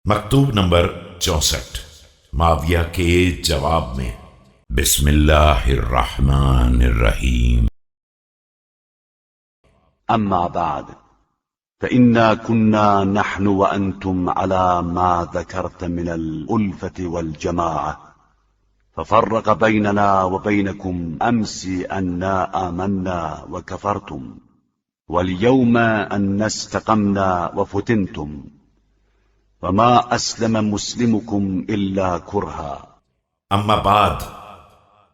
مکتوب نمبر 64 معاویہ کے جواب میں۔ بسم اللہ الرحمن الرحیم۔ أما بعد فإنا كنا نحن وأنتم على ما ذكرت من الألفة والجماعة ففرق بيننا وبينكم أمس أننا آمنا وكفرتم واليوم أن استقمنا وفتنتم وما أسلم مسلمكم إلا كرها۔ اما بعد،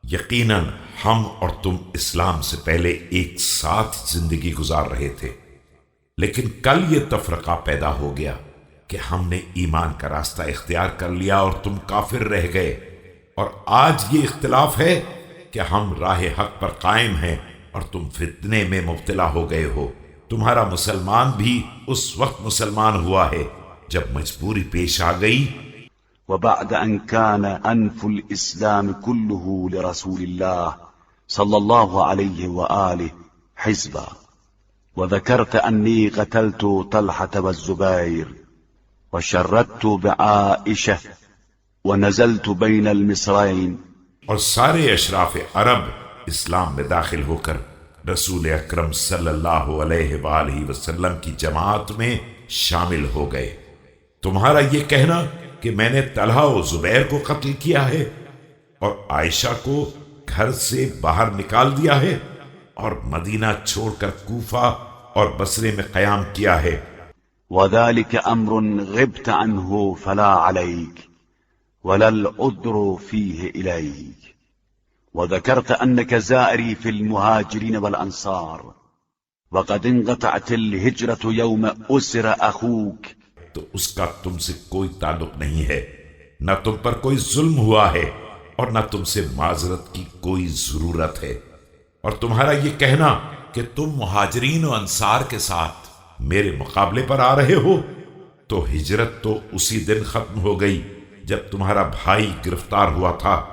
یقیناً ہم اور تم اسلام سے پہلے ایک ساتھ زندگی گزار رہے تھے، لیکن کل یہ تفرقہ پیدا ہو گیا کہ ہم نے ایمان کا راستہ اختیار کر لیا اور تم کافر رہ گئے، اور آج یہ اختلاف ہے کہ ہم راہ حق پر قائم ہیں اور تم فتنے میں مبتلا ہو گئے ہو۔ تمہارا مسلمان بھی اس وقت مسلمان ہوا ہے جب مجبوری پیش آ گئی، وبعد أن كان أنف الإسلام كله لرسول الله صلى الله عليه وآله حزبا، وذكرت أني قتلت طلحة والزبير وشردت بعائشة ونزلت بين المصرين، اور سارے اشراف عرب اسلام میں داخل ہو کر رسول اکرم صلی اللہ علیہ وآلہ وسلم کی جماعت میں شامل ہو گئے۔ تمہارا یہ کہنا کہ میں نے طلحہ و زبیر کو قتل کیا ہے اور عائشہ کو گھر سے باہر نکال دیا ہے اور مدینہ چھوڑ کر کوفہ اور بصرے میں قیام کیا ہے، وذلك أمر غبت عنه فلا عليك ولا العذر فيه إليك، وذكرت أنك زائري في المهاجرين والأنصار وقد انقطعت الهجرة يوم أسر أخوك، تو اس کا تم سے کوئی تعلق نہیں ہے، نہ تم پر کوئی ظلم ہوا ہے اور نہ تم سے معذرت کی کوئی ضرورت ہے۔ اور تمہارا یہ کہنا کہ تم مہاجرین و انصار کے ساتھ میرے مقابلے پر آ رہے ہو، تو ہجرت تو اسی دن ختم ہو گئی جب تمہارا بھائی گرفتار ہوا تھا،